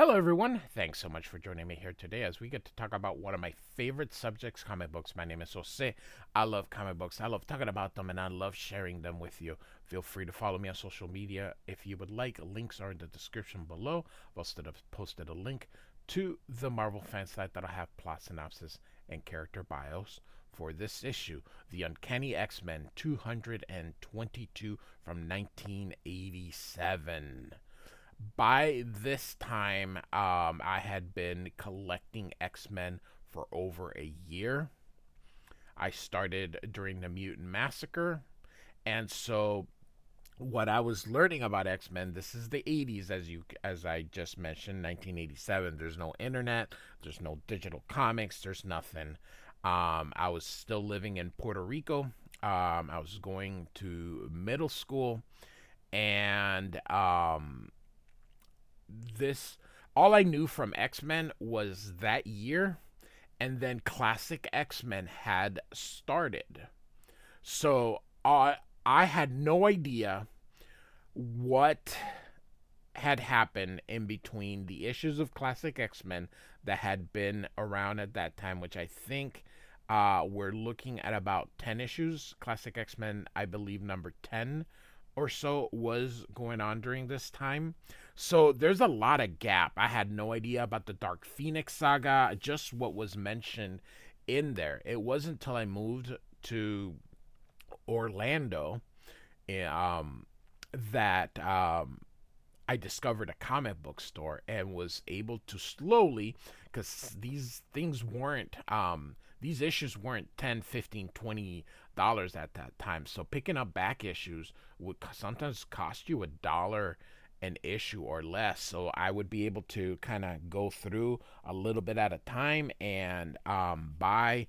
Hello, everyone. Thanks so much for joining me here today as we get to talk about one of my favorite subjects, comic books. My name is Jose. I love comic books. I love talking about them and I love sharing them with you. Feel free to follow me on social media if you would like. Links are in the description below. I've posted a link to the Marvel fan site that'll have plot synopsis and character bios for this issue, The Uncanny X-Men 222 from 1987. By this time, I had been collecting X Men for over a year. I started during the Mutant Massacre, and so what I was learning about X Men, this is the 80s, as I just mentioned, 1987. There's no internet, there's no digital comics, there's nothing. I was still living in Puerto Rico. I was going to middle school, and this all I knew from X-Men was that year, and then classic X-Men had started. So I had no idea what had happened in between the issues of classic X-Men that had been around at that time, which I think we're looking at about 10 issues. Classic X-Men, I believe number 10 or so was going on during this time. So there's a lot of gap. I had no idea about the Dark Phoenix saga, just what was mentioned in there. It wasn't until I moved to Orlando that I discovered a comic book store and was able to slowly, because these issues weren't 10, 15, $20 at that time. So picking up back issues would sometimes cost you $1 an issue or less. So I would be able to kind of go through a little bit at a time and buy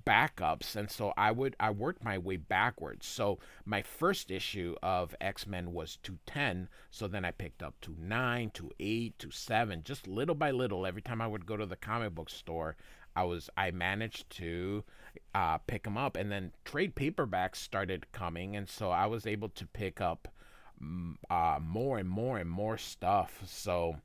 backups. And so I worked my way backwards. So my first issue of X-Men was 210. So then I picked up 2 9, 2 8, 2 7, just little by little. Every time I would go to the comic book store, I managed to pick them up, and then trade paperbacks started coming, and so I was able to pick up more and more and more stuff. So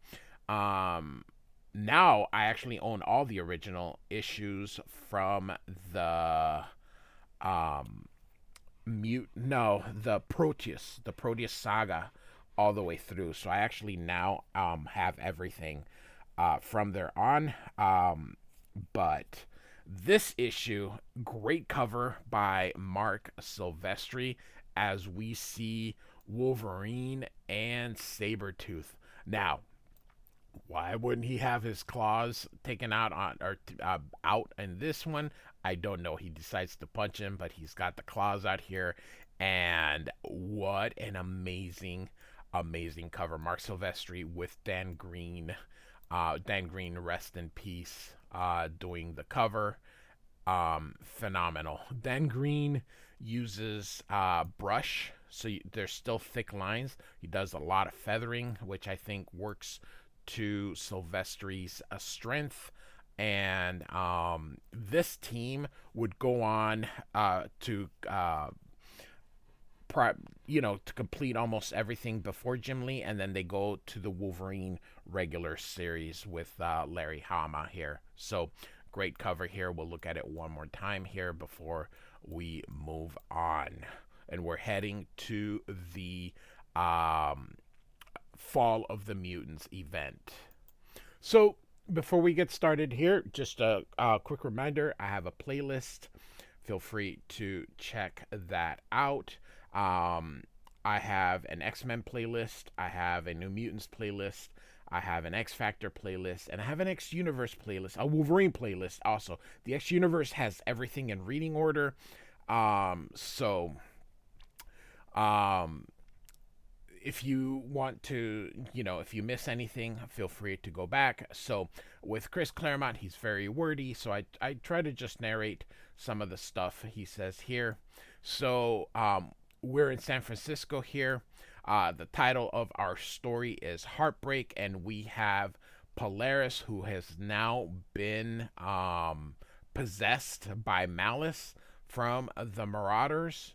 um, now I actually own all the original issues from the um, the Proteus saga all the way through. So I actually now have everything from there on. But this issue, great cover by Marc Silvestri as we see Wolverine and Sabretooth. Now, why wouldn't he have his claws taken out out in this one? I don't know. He decides to punch him, but he's got the claws out here, and what an amazing cover. Marc Silvestri with Dan Green. Dan Green, rest in peace. Doing the cover, phenomenal. Dan Green uses brush, so there's still thick lines. He does a lot of feathering, which I think works to Silvestri's strength. And this team would go on to complete almost everything before Jim Lee, and then they go to the Wolverine regular series with Larry Hama here. So great cover here. We'll look at it one more time here before we move on, and we're heading to the Fall of the Mutants event. So before we get started here, just a quick reminder: I have a playlist. Feel free to check that out. I have an X-Men playlist, I have a New Mutants playlist, I have an X Factor playlist, and I have an X Universe playlist, a Wolverine playlist also. The X Universe has everything in reading order. So if you want to, if you miss anything, feel free to go back. So with Chris Claremont, he's very wordy, so I try to just narrate some of the stuff he says here. So we're in San Francisco here. The title of our story is Heartbreak, and we have Polaris, who has now been possessed by malice from the Marauders.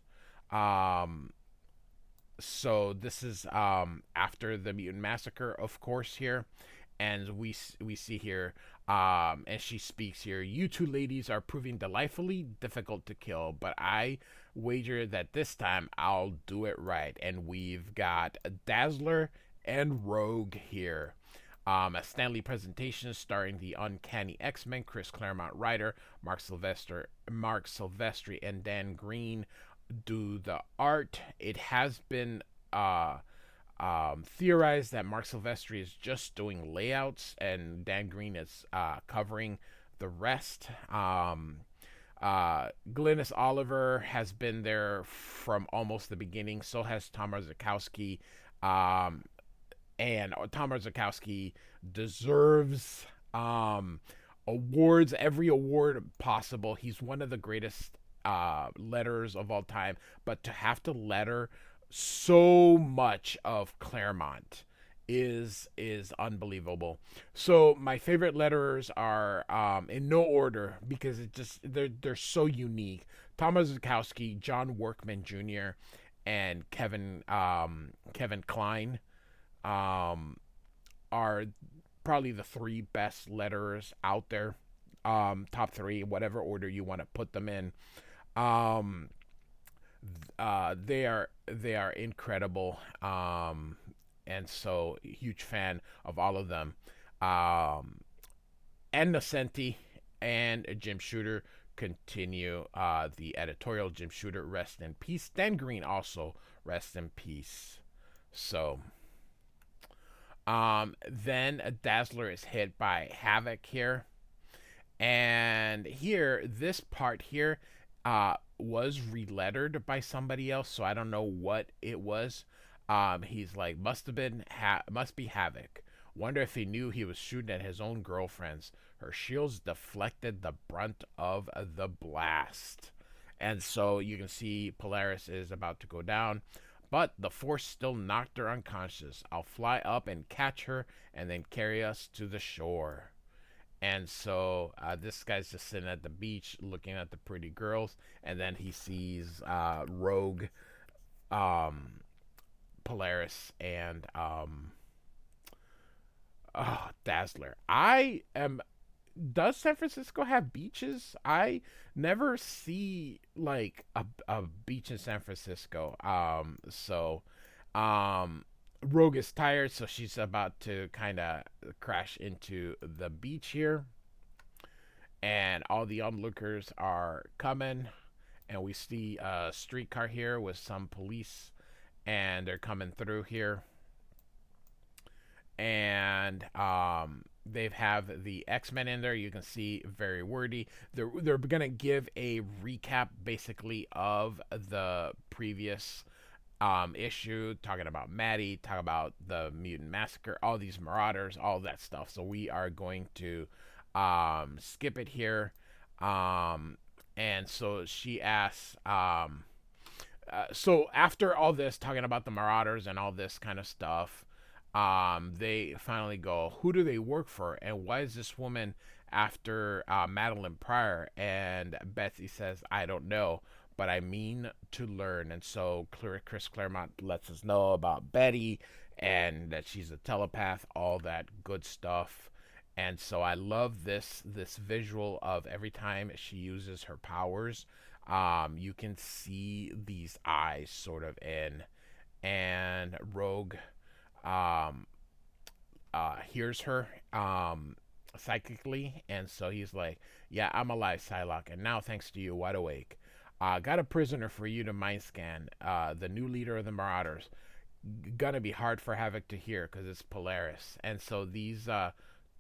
So this is after the Mutant Massacre, of course, here. And we see here, and she speaks here. You two ladies are proving delightfully difficult to kill, but I wager that this time I'll do it right. And we've got Dazzler and Rogue here. A Stanley presentation starring the Uncanny X-Men, Chris Claremont writer, Marc Silvestri, and Dan Green do the art. It has been theorized that Marc Silvestri is just doing layouts and Dan Green is covering the rest. Glynis Oliver has been there from almost the beginning. So has Tom Marzakowski. And Tom Marzakowski deserves awards, every award possible. He's one of the greatest letterers of all time. But to have to letter so much of Claremont is unbelievable. So my favorite letterers are in no order because it just they're so unique. Thomas Zukowski, John Workman Jr., and Kevin Kline are probably the three best letterers out there. Top three, whatever order you want to put them in. Um, they are incredible. And so huge fan of all of them. Um, and Nocenti and Jim Shooter continue the editorial. Jim Shooter, rest in peace. Dan Green also rest in peace. So then a Dazzler is hit by Havoc here. And here, this part here was relettered by somebody else, so I don't know what it was. He's like, must be Havoc. Wonder if he knew he was shooting at his own girlfriends. Her shields deflected the brunt of the blast. And so you can see Polaris is about to go down, but the force still knocked her unconscious. I'll fly up and catch her and then carry us to the shore. And so this guy's just sitting at the beach looking at the pretty girls, and then he sees Rogue, Polaris, and Dazzler. I am. Does San Francisco have beaches? I never see like a beach in San Francisco. Um, Rogue is tired, so she's about to kind of crash into the beach here, and all the onlookers are coming, and we see a streetcar here with some police, and they're coming through here, and they have the X-Men in there. You can see very wordy. They're gonna give a recap basically of the previous issue, talking about Maddie, talking about the mutant massacre, all these marauders, all that stuff. So we are going to skip it here. And so she asks, so after all this, talking about the marauders and all this kind of stuff, they finally go, who do they work for? And why is this woman after Madeline Pryor? And Betsy says, I don't know, but I mean to learn. And so Chris Claremont lets us know about Betty and that she's a telepath, all that good stuff. And so I love this visual of every time she uses her powers, you can see these eyes sort of in, and Rogue um, hears her psychically, and so he's like, "Yeah, I'm alive, Psylocke, and now thanks to you, wide awake. Got a prisoner for you to mind scan. The new leader of the Marauders. Gonna be hard for Havoc to hear because it's Polaris." And so these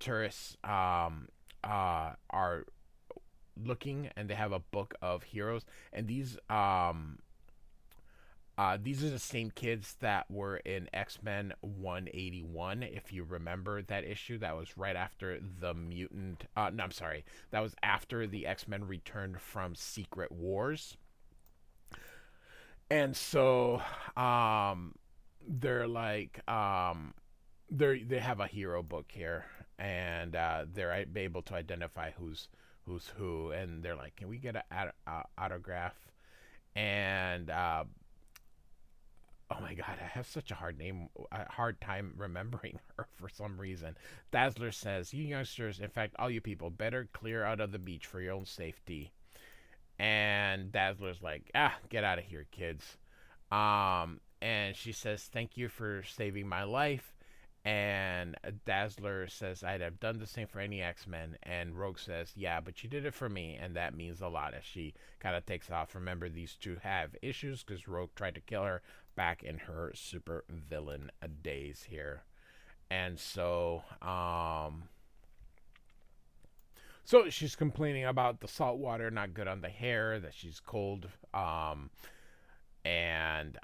tourists are looking, and they have a book of heroes, and these are the same kids that were in X-Men 181. If you remember that issue, that was right after the mutant. No, I'm sorry, that was after the X-Men returned from Secret Wars. And so they're like they have a hero book here, and they're able to identify who's who, and they're like, can we get an autograph? And oh my god, I have such a hard time remembering her for some reason. Dazzler says, "You youngsters, in fact, all you people, better clear out of the beach for your own safety." And Dazzler's like, "Ah, get out of here, kids." And she says, "Thank you for saving my life." And Dazzler says, "I'd have done the same for any X-Men." And Rogue says, "Yeah, but you did it for me, and that means a lot." As she kind of takes off. Remember, these two have issues because Rogue tried to kill her back in her super villain days here. And so she's complaining about the salt water not good on the hair, that she's cold, and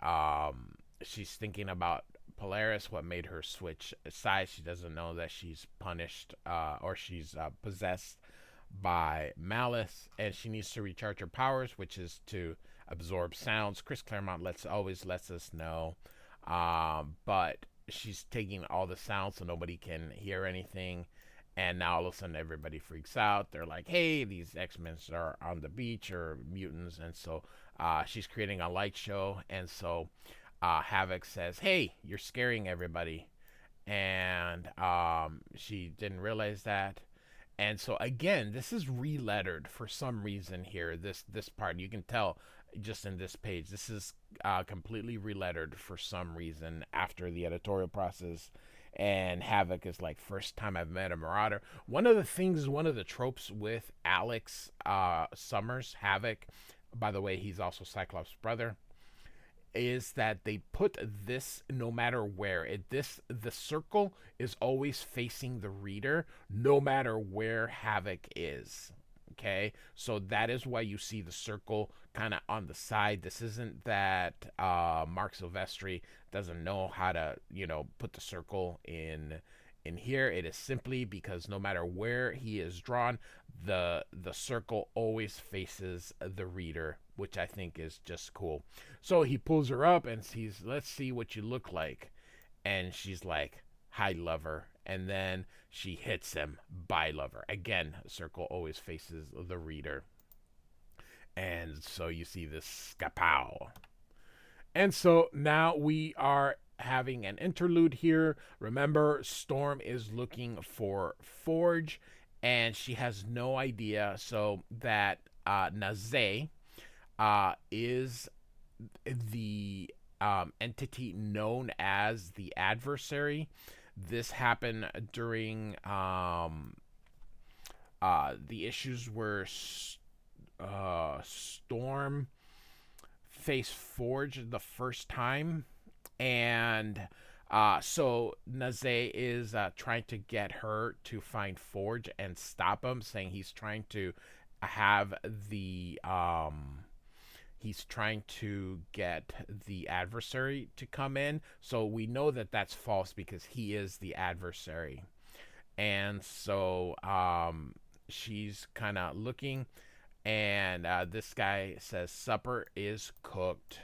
she's thinking about Polaris, what made her switch sides. She doesn't know that she's punished or she's possessed by malice, and she needs to recharge her powers, which is to absorb sounds. Chris Claremont always lets us know, but she's taking all the sounds so nobody can hear anything. And now all of a sudden everybody freaks out. They're like, "Hey, these X-Men are on the beach or mutants," and so she's creating a light show. And so Havoc says, "Hey, you're scaring everybody," and she didn't realize that. And so again, this is relettered for some reason here. This part you can tell just in this page. This is completely relettered for some reason after the editorial process. And Havoc is like, "First time I've met a Marauder." One of the things, one of the tropes with Alex Summers, Havoc, by the way, he's also Cyclops' brother, is that they put this no matter where the circle is always facing the reader no matter where Havoc is. Okay, so that is why you see the circle kind of on the side. This isn't that Marc Silvestri doesn't know how to put the circle in here. It is simply because no matter where he is drawn, the circle always faces the reader, which I think is just cool. So he pulls her up and he's, "Let's see what you look like." And she's like, "Hi, lover." And then she hits him, "Bye, lover." Again, circle always faces the reader. And so you see this skapow. And so now we are having an interlude here. Remember, Storm is looking for Forge, and she has no idea. So that Naze is the entity known as the adversary. This happened during the issues where Storm faced Forge the first time, and so Naze is trying to get her to find Forge and stop him, saying he's trying to have the he's trying to get the adversary to come in. So we know that that's false because he is the adversary. And so she's kind of looking, and this guy says supper is cooked.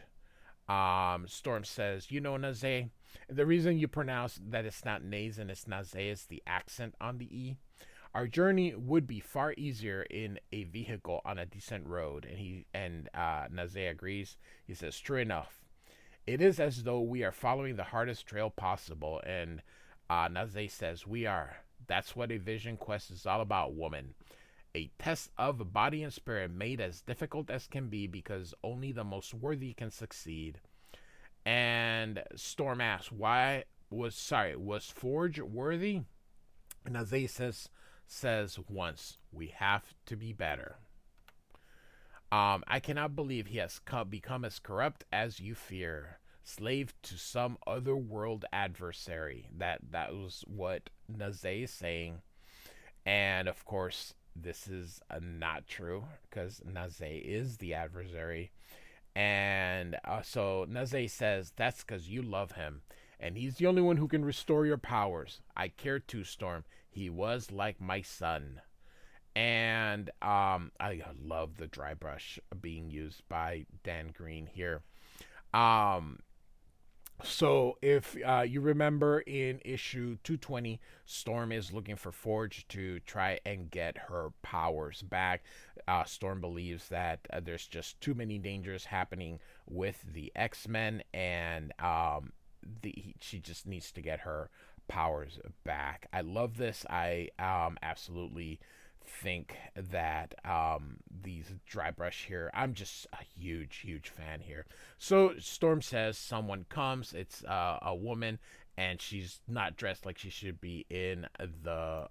Storm says, Naze, the reason you pronounce that it's not Naze and it's Naze is the accent on the E. Our journey would be far easier in a vehicle on a decent road. And Naze agrees. He says, "True enough. It is as though we are following the hardest trail possible." And Naze says, "We are. That's what a vision quest is all about, woman. A test of body and spirit made as difficult as can be because only the most worthy can succeed." And Storm asks, was Forge worthy? And Naze says once, "We have to be better. I cannot believe he has become as corrupt as you fear. Slave to some otherworld adversary." That was what Naze is saying. And of course, this is not true because Naze is the adversary. And so Naze says, "That's because you love him. And he's the only one who can restore your powers. I care too, Storm. He was like my son." And I love the dry brush being used by Dan Green here. Um, So if you remember in issue 220, Storm is looking for Forge to try and get her powers back. Storm believes that there's just too many dangers happening with the X-Men, and she just needs to get her powers back. I love this. I absolutely think that these dry brush here, I'm just a huge fan here. So Storm says someone comes. It's a woman, and she's not dressed like she should be in the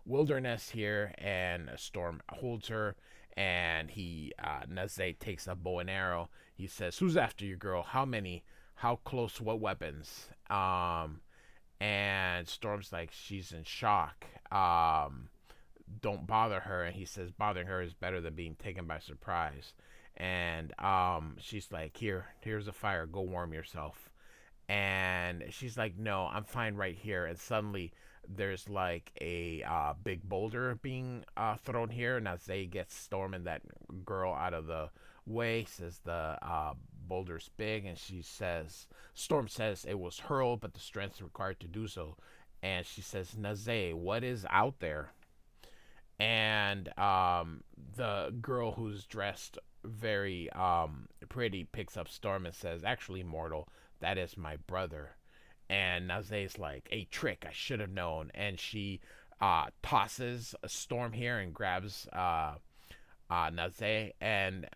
wilderness here. And Storm holds her, and Naze takes a bow and arrow. He says, "Who's after you, girl? How many? How close? What weapons?" And Storm's like, she's in shock. Don't bother her. And he says, bothering her is better than being taken by surprise. And she's like, here's a fire, go warm yourself. And she's like, no, I'm fine right here. And suddenly there's like a big boulder being thrown here. And as they get Storm and that girl out of the way, says the boulder's big. And she says, Storm says it was hurled, but the strength required to do so. And she says, Naze, what is out there? And the girl who's dressed very pretty picks up Storm and says, "Actually, mortal, that is my brother." And Naze's like, "A trick! I should have known." And she tosses a Storm here and grabs Naze, and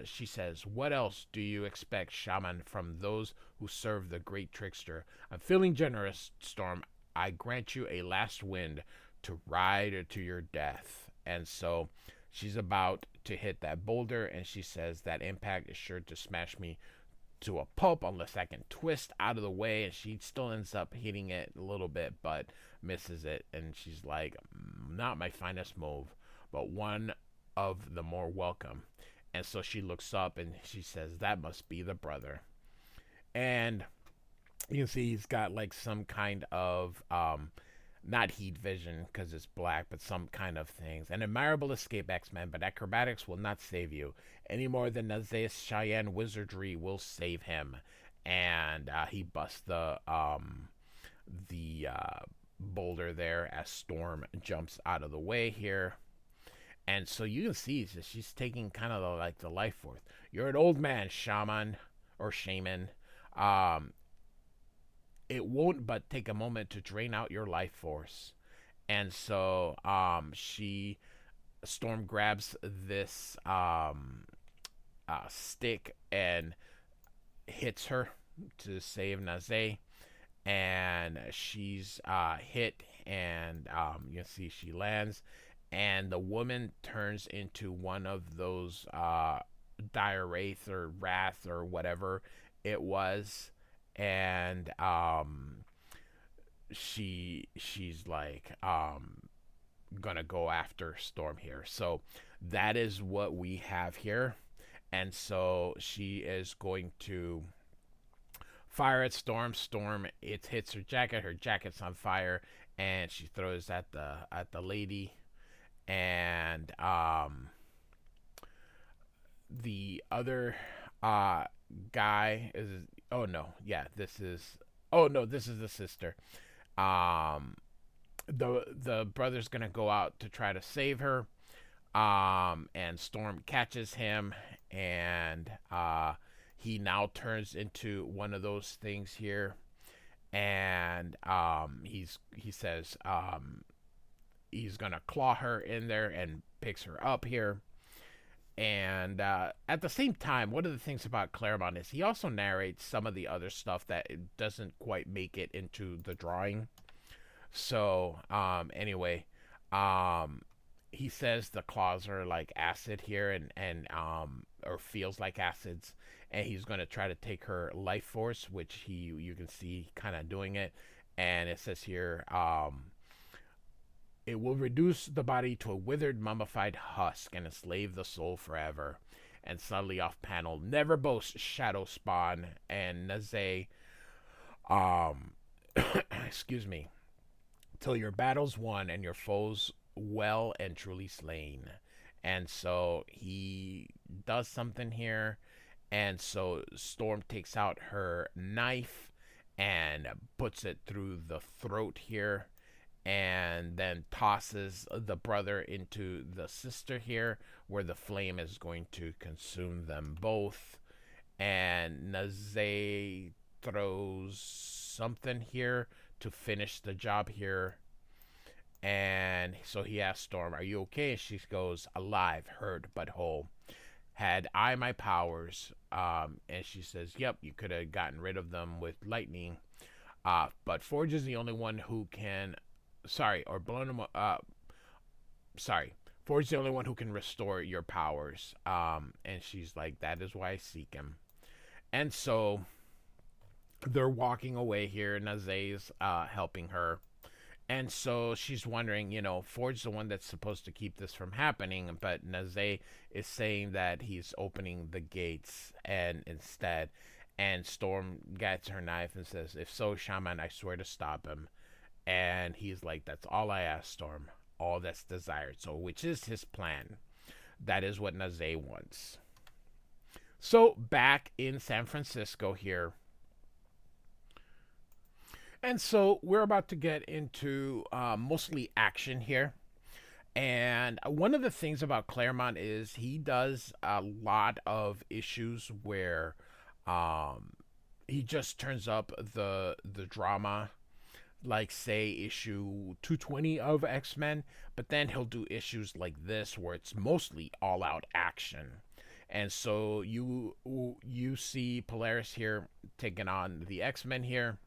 she says, "What else do you expect, shaman, from those who serve the great trickster? I'm feeling generous, Storm. I grant you a last wind to ride to your death." And so she's about to hit that boulder, and she says that impact is sure to smash me to a pulp unless I can twist out of the way. And she still ends up hitting it a little bit, but misses it. And she's like, not my finest move, but one of the more welcome. And so she looks up and she says, that must be the brother. And you can see he's got like some kind of not heat vision because it's black, but some kind of things. An admirable escape, X-Men, but acrobatics will not save you any more than Naze's Cheyenne wizardry will save him. And he busts the boulder there as Storm jumps out of the way here. And so you can see that she's taking kind of like the life force. You're an old man, shaman or shaman. Um, it won't but take a moment to drain out your life force. And so she Storm grabs this stick and hits her to save Naze, and she's hit, and you see she lands, and the woman turns into one of those dire wraith or wrath or whatever it was, and she's like gonna go after Storm here. So that is what we have here. And so she is going to fire at Storm. Storm, it hits her jacket. Her jacket's on fire, and she throws at the lady. And the other uh guy is, oh no, yeah, this is, oh no, this is the sister. Um, the brother's gonna go out to try to save her. And Storm catches him, and he now turns into one of those things here, and he says he's gonna claw her in there and picks her up here. And at the same time, one of the things about Claremont is he also narrates some of the other stuff that it doesn't quite make it into the drawing. So anyway, um, he says the claws are like acid here, and or feels like acids, and he's going to try to take her life force, which he you can see kind of doing it. And it says here it will reduce the body to a withered mummified husk and enslave the soul forever. And suddenly off panel, never boast shadow spawn and Naze, um excuse me, till your battle's won and your foes well and truly slain. And so he does something here, And so Storm takes out her knife and puts it through the throat here, and then tosses the brother into the sister here, where the flame is going to consume them both. And Naze throws something here to finish the job here. And so he asks Storm, "Are you okay?" And she goes, "Alive, hurt, but whole. Had I my powers," and she says, "Yep, you could have gotten rid of them with lightning. But Forge is the only one who can, sorry, or blown them. Sorry, Forge is the only one who can restore your powers." And she's like, "That is why I seek him." And so they're walking away here. Naze's helping her. And so she's wondering, Ford's the one that's supposed to keep this from happening, but Naze is saying that he's opening the gates and instead. And Storm gets her knife and says, "If so, Shaman, I swear to stop him." And he's like, "That's all I ask, Storm. All that's desired." So, which is his plan. That is what Naze wants. So, back in San Francisco here, and so we're about to get into mostly action here. And one of the things about Claremont is he does a lot of issues where um, he just turns up the drama, like say issue 220 of X-Men, but then he'll do issues like this where it's mostly all out action. And so you see Polaris here taking on the X-Men here,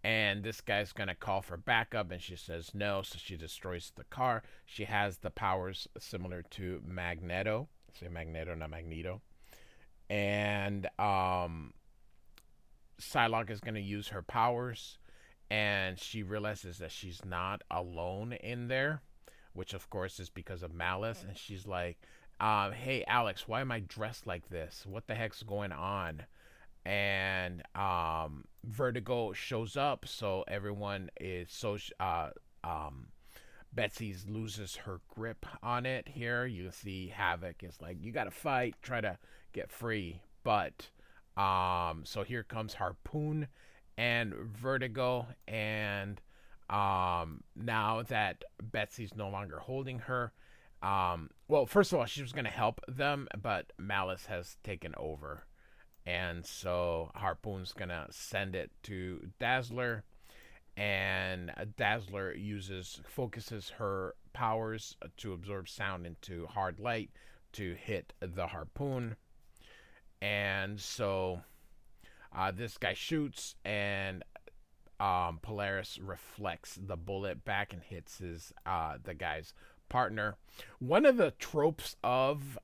and this guy's gonna call for backup, and she says no, so she destroys the car. She has the powers similar to Magneto. Say Magneto, not Magneto. And Psylocke is gonna use her powers, and she realizes that she's not alone in there, which of course is because of Malice. And she's like, "Hey Alex, why am I dressed like this? What the heck's going on?" And Vertigo shows up, so everyone is so um, Betsy's loses her grip on it here. You see Havoc is like, "You gotta fight, try to get free." But so here comes Harpoon and Vertigo, and now that Betsy's no longer holding her, well, first of all, she was gonna help them, but Malice has taken over. And so Harpoon's gonna send it to Dazzler, and Dazzler focuses her powers to absorb sound into hard light to hit the Harpoon. And so this guy shoots, and Polaris reflects the bullet back and hits the guy's partner. One of the tropes of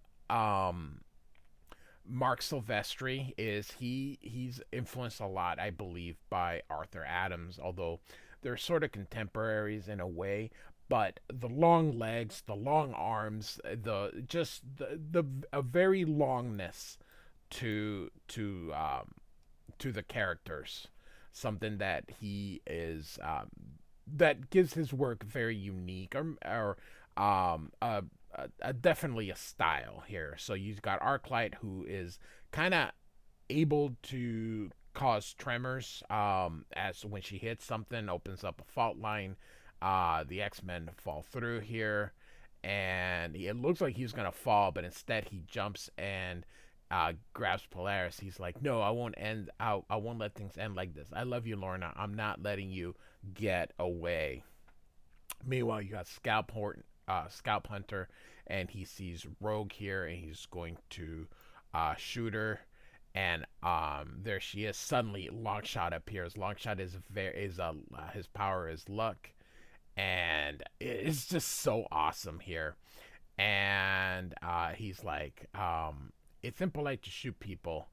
Marc Silvestri is he's influenced a lot, I believe, by Arthur Adams, although they're sort of contemporaries in a way. But the long legs, the long arms, the just the a very longness to the characters, something that he is that gives his work very unique, or definitely a style here. So you've got Arclight, who is kind of able to cause tremors as when she hits something, opens up a fault line. The X-Men fall through here, and it looks like he's gonna fall, but instead he jumps and grabs Polaris. He's like, "No, I won't end out. I won't let things end like this. I love you, Lorna. I'm not letting you get away." Meanwhile, you got Scalp Hunter, and he sees Rogue here, and he's going to shoot her. And there she is. Suddenly, Longshot appears. Longshot his power is luck, and it's just so awesome here. And he's like, "It's impolite to shoot people."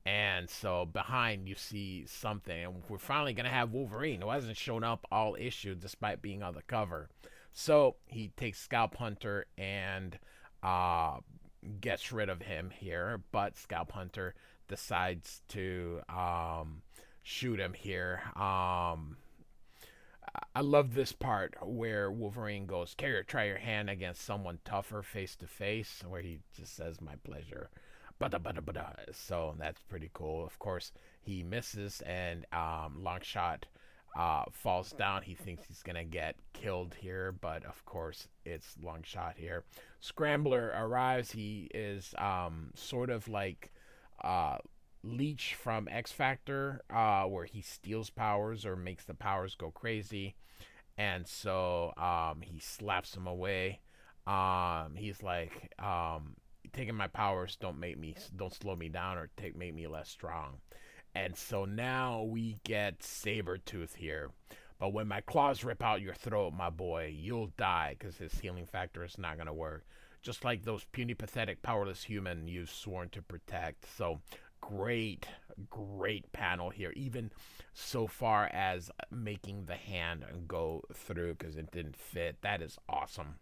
And so behind you see something, and we're finally gonna have Wolverine, who hasn't shown up all issue despite being on the cover. So he takes Scalp Hunter and uh, gets rid of him here, but Scalp Hunter decides to shoot him here. I love this part where Wolverine goes, "Carrier, try your hand against someone tougher face to face," where he just says, "My pleasure." bada bada bada. So that's pretty cool. Of course, he misses, and Longshot falls down. He thinks he's gonna get killed here, but of course it's Longshot here. Scrambler arrives. He is sort of like uh, Leech from X Factor, where he steals powers or makes the powers go crazy, and so he slaps him away. He's like, taking my powers don't slow me down or make me less strong. And so now we get Sabretooth here. But when my claws rip out your throat, my boy, you'll die because his healing factor is not going to work. Just like those puny, pathetic, powerless human you've sworn to protect. So great, great panel here. Even so far as making the hand go through because it didn't fit. That is awesome.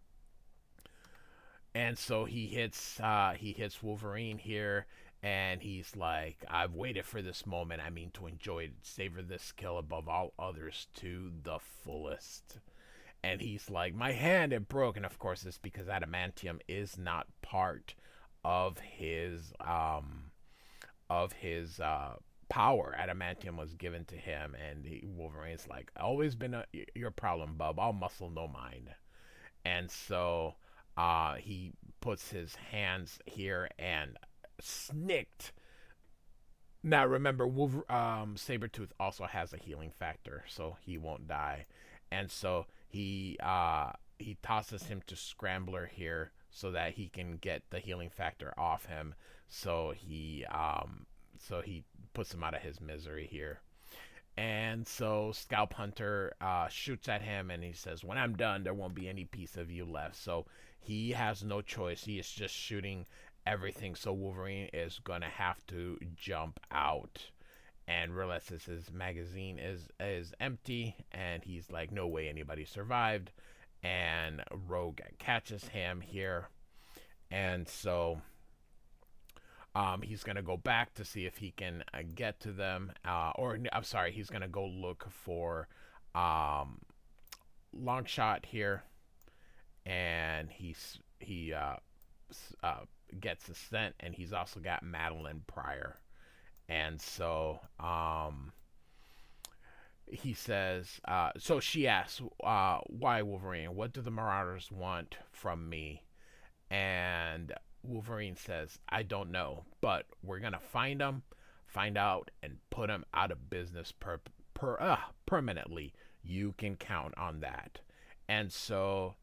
And so he hits Wolverine here, and he's like, I've waited for this moment. I mean, to enjoy it, savor this kill above all others to the fullest. And he's like, my hand, it broke. And of course, it's because adamantium is not part of his power. Adamantium was given to him, and Wolverine's like, always been your problem, bub. All muscle, no mind. And so he puts his hands here and snicked. Now remember, Sabretooth also has a healing factor, so he won't die. And so he tosses him to Scrambler here so that he can get the healing factor off him. So he puts him out of his misery here. And so Scalp Hunter shoots at him, and he says, when I'm done, there won't be any piece of you left. So he has no choice. He is just shooting everything. So Wolverine is going to have to jump out and realizes his magazine is empty. And he's like, no way anybody survived. And Rogue catches him here. And so he's going to go back to see if he can get to them. I'm sorry, he's going to go look for Longshot here. And he gets the scent, and he's also got Madeline Pryor. And so he says, so she asks, why Wolverine? What do the Marauders want from me? And Wolverine says, I don't know, but we're going to find out, and put them out of business permanently. You can count on that. And so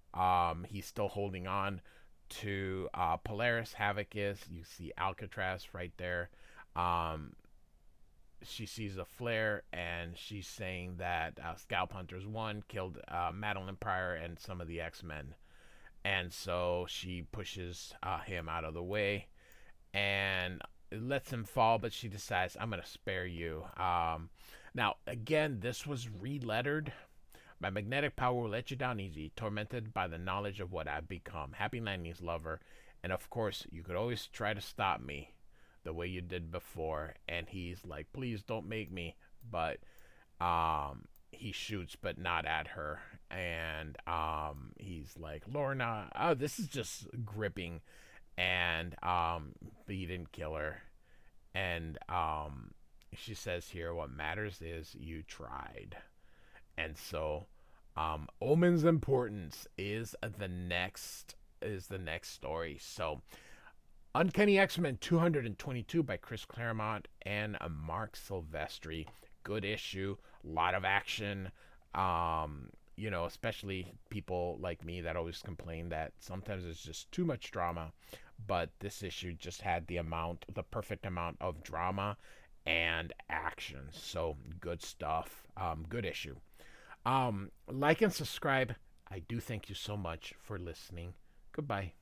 he's still holding on to Polaris. Havoc is. You see Alcatraz right there. She sees a flare, and she's saying that Scalp Hunters 1 killed Madeline Pryor and some of the X-Men. And so she pushes him out of the way and lets him fall, but she decides, I'm going to spare you. Now, again, this was re-lettered. My magnetic power will let you down easy, tormented by the knowledge of what I've become. Happy Landings, lover. And of course, you could always try to stop me the way you did before. And he's like, please don't make me. But he shoots, but not at her. And he's like, Lorna, oh, this is just gripping. And but he didn't kill her. And she says here, what matters is you tried. And so Omen's Importance is the next story. So Uncanny X-Men 222 by Chris Claremont and Marc Silvestri. Good issue, a lot of action. Especially people like me that always complain that sometimes it's just too much drama. But this issue just had the perfect amount of drama and action. So good stuff. Good issue. Like and subscribe. I do thank you so much for listening. Goodbye.